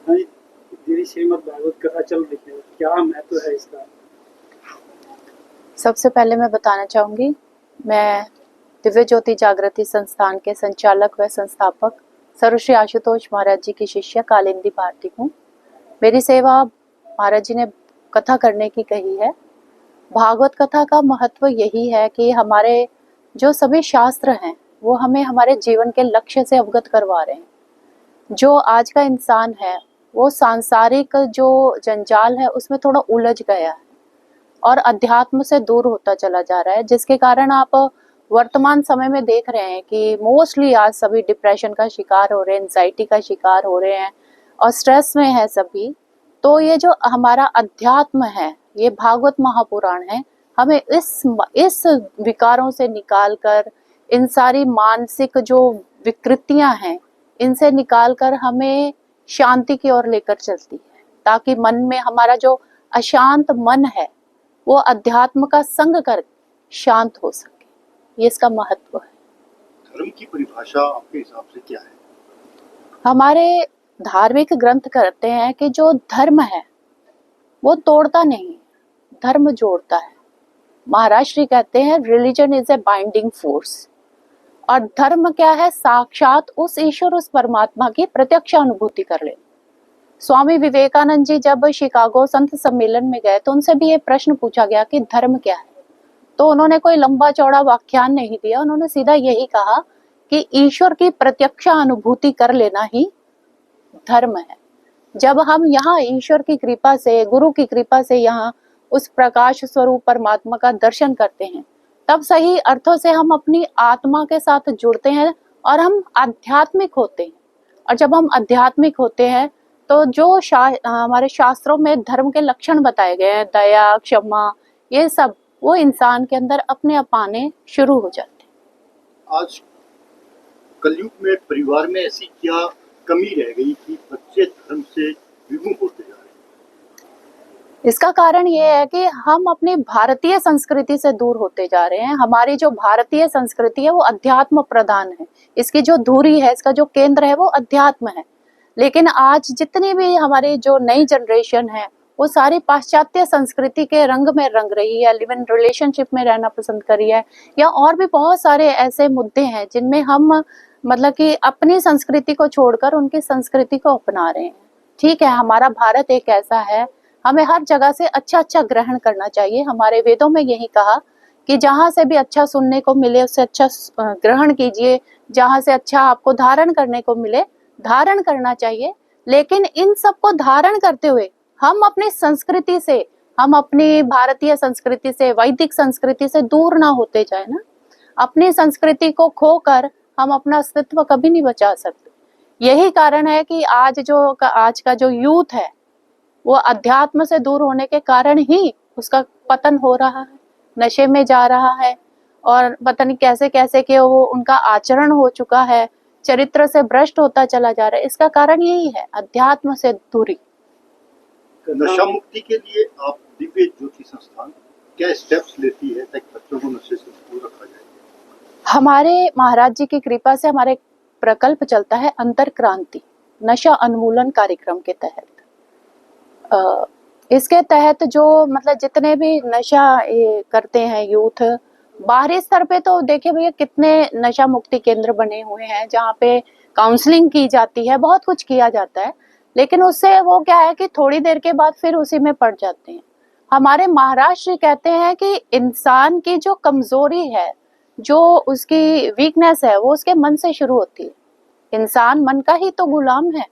हाँ, दीदी श्रीमद् भागवत कथा चल रही है, क्या महत्व है इसका? सबसे पहले मैं बताना चाहूँगी, मैं दिव्य ज्योति जागृति संस्थान के संचालक व संस्थापक सर्वश्री आशुतोष महाराज जी की शिष्य कालिंदी भारती हूँ। मेरी सेवा महाराज जी ने कथा करने की कही है। भागवत कथा का महत्व यही है कि हमारे जो सभी शास्त्र हैं वो हमें हमारे जीवन के लक्ष्य से अवगत करवा रहे हैं। जो आज का इंसान है वो सांसारिक जो जंजाल है उसमें थोड़ा उलझ गया है और अध्यात्म से दूर होता चला जा रहा है, जिसके कारण आप वर्तमान समय में देख रहे हैं कि मोस्टली आज सभी डिप्रेशन का शिकार हो रहे हैं, एंजाइटी का शिकार हो रहे हैं और स्ट्रेस में है सभी। तो ये जो हमारा अध्यात्म है, ये भागवत महापुराण है, हमें इस विकारों से निकाल कर, इन सारी मानसिक जो विकृतियां हैं इनसे निकाल कर हमें शांति की ओर लेकर चलती है, ताकि मन में हमारा जो अशांत मन है वो अध्यात्म का संग कर शांत हो सके। ये इसका महत्व है। धर्म की परिभाषा आपके हिसाब से क्या है? हमारे धार्मिक ग्रंथ कहते हैं कि जो धर्म है वो तोड़ता नहीं, धर्म जोड़ता है। महाराज श्री कहते हैं religion is a binding force. और धर्म क्या है? साक्षात उस ईश्वर, उस परमात्मा की प्रत्यक्ष अनुभूति कर लेना। स्वामी विवेकानंद जी जब शिकागो संत सम्मेलन में गए तो उनसे भी ये प्रश्न पूछा गया कि धर्म क्या है। तो उन्होंने कोई लंबा चौड़ा व्याख्यान नहीं दिया, उन्होंने सीधा यही कहा कि ईश्वर की प्रत्यक्ष अनुभूति कर लेना ही धर्म है। जब हम यहाँ ईश्वर की कृपा से, गुरु की कृपा से यहाँ उस प्रकाश स्वरूप परमात्मा का दर्शन करते हैं, तब सही अर्थों से हम अपनी आत्मा के साथ जुड़ते हैं और हम आध्यात्मिक होते हैं। और जब हम आध्यात्मिक होते हैं तो जो हमारे शास्त्रों में धर्म के लक्षण बताए गए हैं, दया, क्षमा, ये सब वो इंसान के अंदर अपने आप आने शुरू हो जाते हैं। आज कलयुग में परिवार में ऐसी क्या कमी रह गई कि बच्चे धर्म से विमुख होते जा रहे हैं? इसका कारण ये है कि हम अपनी भारतीय संस्कृति से दूर होते जा रहे हैं। हमारी जो भारतीय संस्कृति है वो अध्यात्म प्रधान है। इसकी जो धुरी है, इसका जो केंद्र है वो अध्यात्म है। लेकिन आज जितनी भी हमारी जो नई जनरेशन है वो सारी पाश्चात्य संस्कृति के रंग में रंग रही है, लिव इन रिलेशनशिप में रहना पसंद कर रही है, या और भी बहुत सारे ऐसे मुद्दे हैं जिनमें हम मतलब कि अपनी संस्कृति को छोड़कर उनकी संस्कृति को अपना रहे हैं। ठीक है, हमारा भारत एक ऐसा है, हमें हर जगह से अच्छा अच्छा ग्रहण करना चाहिए। हमारे वेदों में यही कहा कि जहाँ से भी अच्छा सुनने को मिले उससे अच्छा ग्रहण कीजिए, जहाँ से अच्छा आपको धारण करने को मिले धारण करना चाहिए। लेकिन इन सबको धारण करते हुए हम अपनी संस्कृति से, हम अपनी भारतीय संस्कृति से, वैदिक संस्कृति से दूर ना होते जाए ना। अपनी संस्कृति को खोकर हम अपना अस्तित्व कभी नहीं बचा सकते। यही कारण है कि आज का जो यूथ है वो अध्यात्म से दूर होने के कारण ही उसका पतन हो रहा है, नशे में जा रहा है और पता नहीं कैसे कैसे कि वो उनका आचरण हो चुका है, चरित्र से भ्रष्ट होता चला जा रहा है। इसका कारण यही है, अध्यात्म से दूरी। नशा मुक्ति के लिए आप दिव्य ज्योति संस्थान क्या स्टेप्स लेती है ताकि बच्चों को नशे से दूर रखा जाए? हमारे महाराज जी की कृपा से हमारे प्रकल्प चलता है अंतर क्रांति नशा उन्मूलन कार्यक्रम के तहत। इसके तहत जो मतलब जितने भी नशा करते हैं यूथ, बाहरी स्तर पे तो देखिए भैया कितने नशा मुक्ति केंद्र बने हुए हैं जहाँ पे काउंसलिंग की जाती है, बहुत कुछ किया जाता है, लेकिन उससे वो क्या है कि थोड़ी देर के बाद फिर उसी में पड़ जाते हैं। हमारे महाराज श्री कहते हैं कि इंसान की जो कमजोरी है, जो उसकी वीकनेस है, वो उसके मन से शुरू होती है। इंसान मन का ही तो गुलाम है।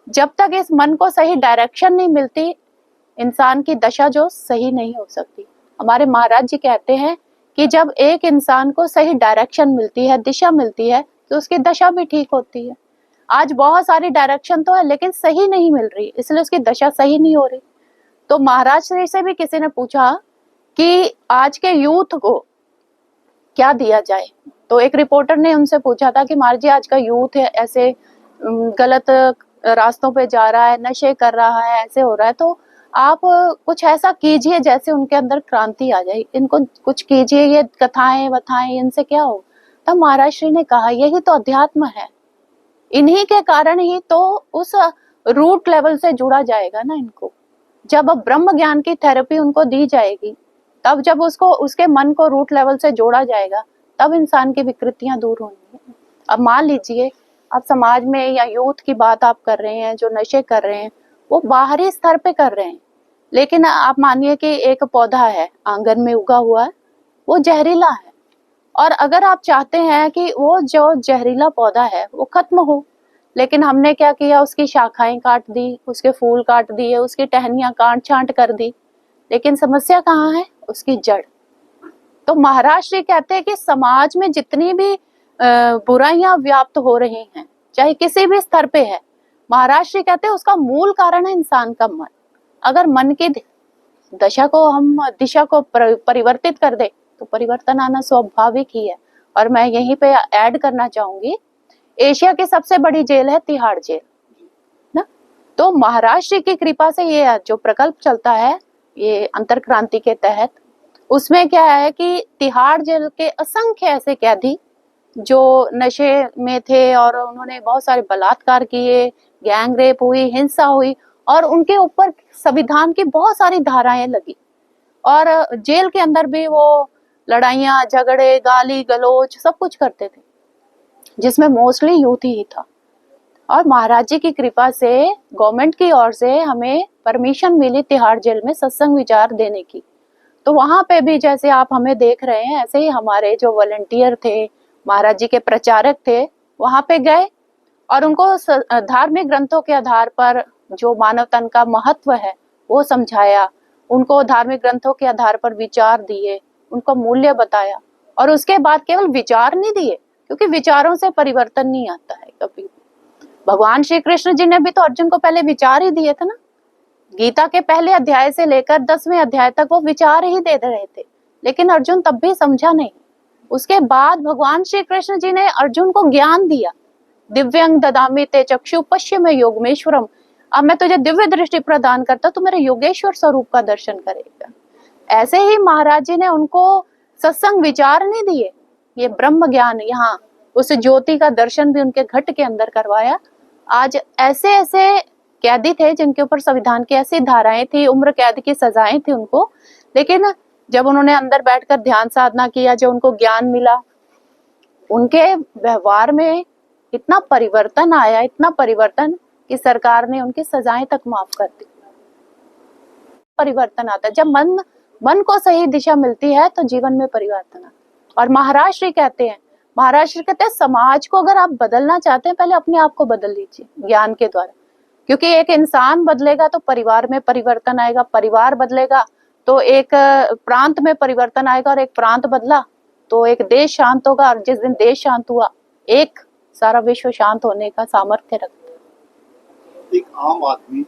जब तक इस मन को सही डायरेक्शन नहीं मिलती, इंसान की दशा जो सही नहीं हो सकती। हमारे महाराज जी कहते हैं कि जब एक इंसान को सही डायरेक्शन मिलती है, दिशा मिलती है, तो उसकी दशा भी ठीक होती है। आज बहुत सारी डायरेक्शन तो है लेकिन सही नहीं मिल रही, इसलिए उसकी दशा सही नहीं हो रही। तो महाराज श्री से भी किसी ने पूछा कि आज के यूथ को क्या दिया जाए, तो एक रिपोर्टर ने उनसे पूछा था कि महाराज जी आज का यूथ है ऐसे गलत रास्तों पे जा रहा है, नशे कर रहा है, ऐसे हो रहा है, तो आप कुछ ऐसा कीजिए जैसे उनके अंदर क्रांति आ जाए, इनको कुछ कीजिए, ये कथाएं वथाएं इनसे क्या हो। तब महाराज श्री ने कहा यही तो अध्यात्म है, इन्हीं के कारण ही तो उस रूट लेवल से जुड़ा जाएगा ना इनको। जब अब ब्रह्म ज्ञान की थेरेपी उनको दी जाएगी, तब जब उसको उसके मन को रूट लेवल से जोड़ा जाएगा, तब इंसान की विकृतियां दूर होंगी। अब मान लीजिए आप समाज में या यूथ की बात आप कर रहे हैं, जो नशे कर रहे हैं वो बाहरी स्तर पे कर रहे हैं, लेकिन आप मानिए कि एक पौधा है आंगन में उगा हुआ है, वो जहरीला है, और अगर आप चाहते हैं कि वो जो जहरीला पौधा है वो खत्म हो, लेकिन हमने क्या किया, उसकी शाखाएं काट दी, उसके फूल काट दिए, उसकी टहनियां काट छांट कर दी, लेकिन समस्या कहाँ है, उसकी जड़। तो महाराष्ट्र कहते हैं कि समाज में जितनी भी बुराइयां व्याप्त हो रही हैं, चाहे किसी भी स्तर पे है, महाराष्ट्र कहते हैं उसका मूल कारण है इंसान का मन। अगर मन की दशा को हम दिशा को परिवर्तित कर दे तो परिवर्तन आना स्वाभाविक ही है। और मैं यहीं पे ऐड करना चाहूंगी, एशिया की सबसे बड़ी जेल है तिहाड़ जेल ना। तो महाराष्ट्र की कृपा से ये जो प्रकल्प चलता है ये अंतरक्रांति के तहत, उसमें क्या है कि तिहाड़ जेल के असंख्य ऐसे कैदी जो नशे में थे और उन्होंने बहुत सारे बलात्कार किए, गैंग रेप हुई, हिंसा हुई, और उनके ऊपर संविधान की बहुत सारी धाराएं लगी, और जेल के अंदर भी वो लड़ाइयां झगड़े गाली गलौज सब कुछ करते थे, जिसमें मोस्टली यूथ ही था। और महाराज जी की कृपा से गवर्नमेंट की ओर से हमें परमिशन मिली तिहाड़ जेल में सत्संग विचार देने की। तो वहां पे भी जैसे आप हमें देख रहे हैं, ऐसे ही हमारे जो वॉलंटियर थे, महाराज जी के प्रचारक थे, वहां पे गए और उनको धार्मिक ग्रंथों के आधार पर जो मानव तन का महत्व है वो समझाया, उनको धार्मिक ग्रंथों के आधार पर विचार दिए, उनको मूल्य बताया। और उसके बाद केवल विचार नहीं दिए, क्योंकि विचारों से परिवर्तन नहीं आता है कभी। भगवान श्री कृष्ण जी ने भी तो अर्जुन को पहले विचार ही दिए थे ना। गीता के पहले अध्याय से लेकर 10वें अध्याय तक वो विचार ही दे रहे थे, लेकिन अर्जुन तब भी समझा नहीं। उसके बाद भगवान श्री कृष्ण जी ने अर्जुन को ज्ञान दिया, दिव्यंग ददामि ते चक्षु पश्चिम योगमेश्वरम। अब मैं तुझे दिव्य दृष्टि प्रदान करता, तू मेरे योगेश्वर स्वरूप का दर्शन करेगा। ऐसे ही महाराज जी ने उनको सत्संग विचार नहीं दिए, ये ब्रह्म ज्ञान, यहाँ उस ज्योति का दर्शन भी उनके घट के अंदर करवाया। आज ऐसे ऐसे कैदी थे जिनके ऊपर संविधान की ऐसी धाराएं थी, उम्र कैद की सजाएं थी उनको, लेकिन जब उन्होंने अंदर बैठकर ध्यान साधना किया, जो उनको ज्ञान मिला, उनके व्यवहार में इतना परिवर्तन आया, इतना परिवर्तन कि सरकार ने उनकी सजाएं तक माफ कर दी। परिवर्तन आता है जब मन को सही दिशा मिलती है तो जीवन में परिवर्तन आता। और महाराष्ट्र कहते हैं समाज को अगर आप बदलना चाहते हैं, पहले अपने आप को बदल लीजिए ज्ञान के द्वारा, क्योंकि एक इंसान बदलेगा तो परिवार में परिवर्तन आएगा, परिवार बदलेगा तो एक प्रांत में परिवर्तन आएगा, और एक प्रांत बदला तो एक देश शांत होगा, और जिस दिन देश शांत हुआ एक सारा विश्व शांत होने का सामर्थ्य रखता है। एक आम आदमी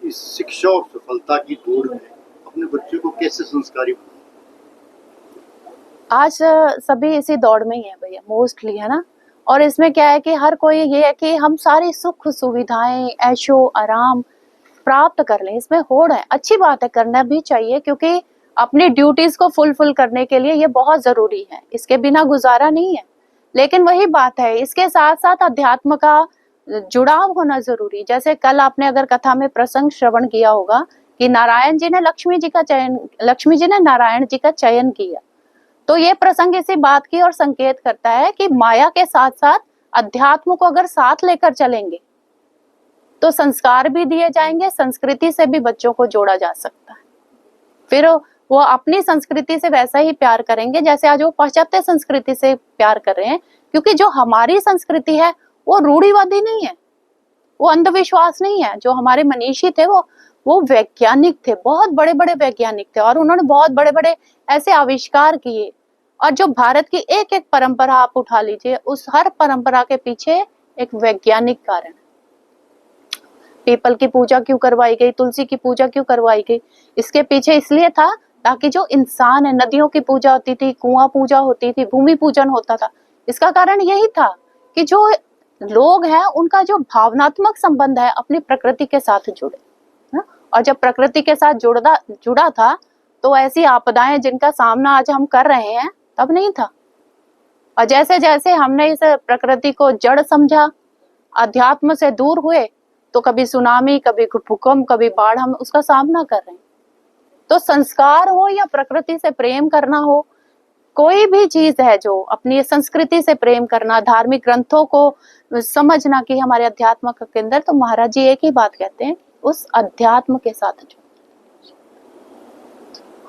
इस शिक्षा और सफलता की दौड़ में अपने बच्चे को कैसे संस्कारी बनाए? आज सभी इसी दौड़ में ही है भैया, मोस्टली, है ना। और इसमें क्या है कि हर कोई ये है कि हम सारी सुख सुविधाएं ऐशो आराम प्राप्त कर लें, इसमें होड़ है। अच्छी बात है, करना भी चाहिए, क्योंकि अपनी ड्यूटीज को फुलफिल करने के लिए ये बहुत जरूरी है, इसके बिना गुजारा नहीं है। लेकिन वही बात है, इसके साथ साथ अध्यात्म का जुड़ाव होना जरूरी। जैसे कल आपने अगर कथा में प्रसंग श्रवण किया होगा कि नारायण जी ने लक्ष्मी जी ने नारायण जी का चयन किया, तो ये प्रसंग इसी बात की और संकेत करता है कि माया के साथ साथ अध्यात्म को अगर साथ लेकर चलेंगे तो संस्कार भी दिए जाएंगे, संस्कृति से भी बच्चों को जोड़ा जा सकता है। फिर वो अपनी संस्कृति से वैसा ही प्यार करेंगे जैसे आज वो पाश्चात्य संस्कृति से प्यार कर रहे हैं, क्योंकि जो हमारी संस्कृति है वो रूढ़िवादी नहीं है, वो अंधविश्वास नहीं है। जो हमारे मनीषी थे वो वैज्ञानिक थे, बहुत बड़े बड़े वैज्ञानिक थे, और उन्होंने बहुत बड़े बड़े ऐसे आविष्कार किए। और जो भारत की एक एक परंपरा आप उठा लीजिए, उस हर परंपरा के पीछे एक वैज्ञानिक कारण है। पीपल की पूजा क्यों करवाई गई, तुलसी की पूजा क्यों करवाई गई, इसके पीछे इसलिए था ताकि जो इंसान है, नदियों की पूजा होती थी, कुआं पूजा होती थी, भूमि पूजन होता था। इसका कारण यही था कि जो लोग हैं उनका जो भावनात्मक संबंध है अपनी प्रकृति के साथ जुड़े, है? और जब प्रकृति के साथ जुड़ा था तो ऐसी आपदाएं जिनका सामना आज हम कर रहे हैं तब नहीं था। और जैसे जैसे हमने इस प्रकृति को जड़ समझा, अध्यात्म से दूर हुए, तो कभी सुनामी, कभी भूकंप, कभी बाढ़, हम उसका सामना कर रहे हैं। तो संस्कार हो या प्रकृति से प्रेम करना हो, कोई भी चीज है जो अपनी संस्कृति से प्रेम करना, धार्मिक ग्रंथों को समझना कि हमारे अध्यात्म का केंद्र, तो महाराज जी एक ही बात कहते हैं, उस अध्यात्म के साथ जो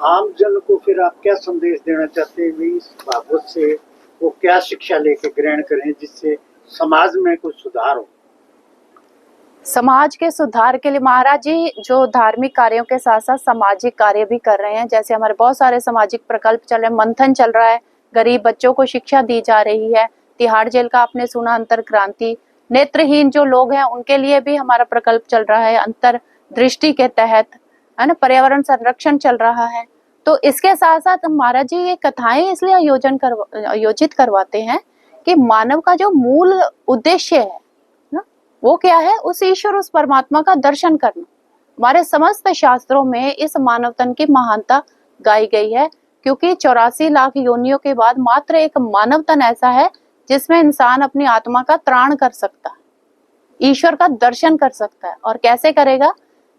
आम जन को फिर आप क्या संदेश देना चाहते हैं भी इस भागवत से? वो क्या शिक्षा लेके ग्रहण करें जिससे समाज में कुछ सुधार हो? समाज के सुधार के लिए महाराज जी जो धार्मिक कार्यों के साथ साथ सामाजिक कार्य भी कर रहे हैं। जैसे हमारे बहुत सारे सामाजिक प्रकल्प चल रहे हैं, मंथन चल रहा है, गरीब बच्चों को शिक्षा दी जा रही है। तिहाड़ जेल का आपने सुना, अंतर क्रांति, नेत्रहीन जो लोग हैं उनके लिए भी हमारा प्रकल्प चल रहा है अंतर दृष्टि के तहत, है ना। पर्यावरण संरक्षण चल रहा है। तो इसके साथ साथ महाराज जी ये कथाएं इसलिए आयोजित करवाते हैं कि मानव का जो मूल उद्देश्य है ना, वो क्या है, उस ईश्वर, उस परमात्मा का दर्शन करना। हमारे समस्त शास्त्रों में इस मानव तन की महानता गाई गई है, क्योंकि 84 लाख योनियों के बाद मात्र एक मानव तन ऐसा है जिसमें इंसान अपनी आत्मा का त्राण कर सकता है, ईश्वर का दर्शन कर सकता है। और कैसे करेगा?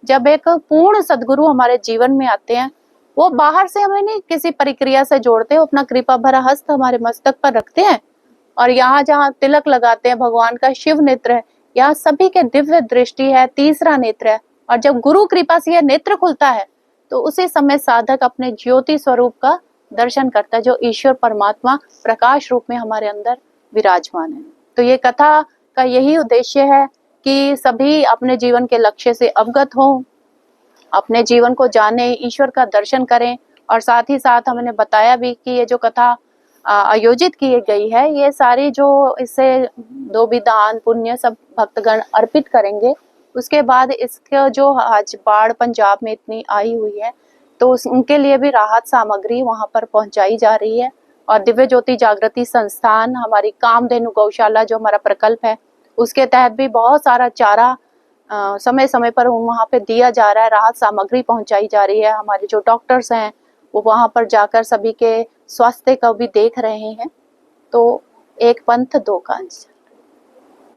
जब एक पूर्ण सदगुरु हमारे जीवन में आते हैं, वो बाहर से हमें नहीं किसी प्रक्रिया से जोड़ते, वो अपना कृपा भरा हस्त हमारे मस्तक पर रखते हैं और यहाँ जहाँ तिलक लगाते हैं भगवान का शिव नेत्र है, यहाँ सभी के दिव्य दृष्टि है, तीसरा नेत्र है। और जब गुरु कृपा से यह नेत्र खुलता है तो उसी समय साधक अपने ज्योति स्वरूप का दर्शन करता है, जो ईश्वर परमात्मा प्रकाश रूप में हमारे अंदर विराजमान है। तो ये कथा का यही उद्देश्य है कि सभी अपने जीवन के लक्ष्य से अवगत हों, अपने जीवन को जाने, ईश्वर का दर्शन करें। और साथ ही साथ हमने बताया भी कि ये जो कथा आयोजित की गई है, ये सारी जो इससे 2 दान पुण्य सब भक्तगण अर्पित करेंगे। उसके बाद इसका जो आज बाढ़ पंजाब में इतनी आई हुई है, तो उनके लिए भी राहत सामग्री वहां पर पहुंचाई जा रही है। और दिव्य ज्योति जागृति संस्थान, हमारी कामधेनु गौशाला जो हमारा प्रकल्प है, उसके तहत भी बहुत सारा चारा समय समय पर वहाँ पे दिया जा रहा है, राहत सामग्री पहुंचाई जा रही है। हमारे जो डॉक्टर्स हैं वो वहाँ पर जाकर सभी के स्वास्थ्य का भी देख रहे हैं। तो एक पंथ दो काज।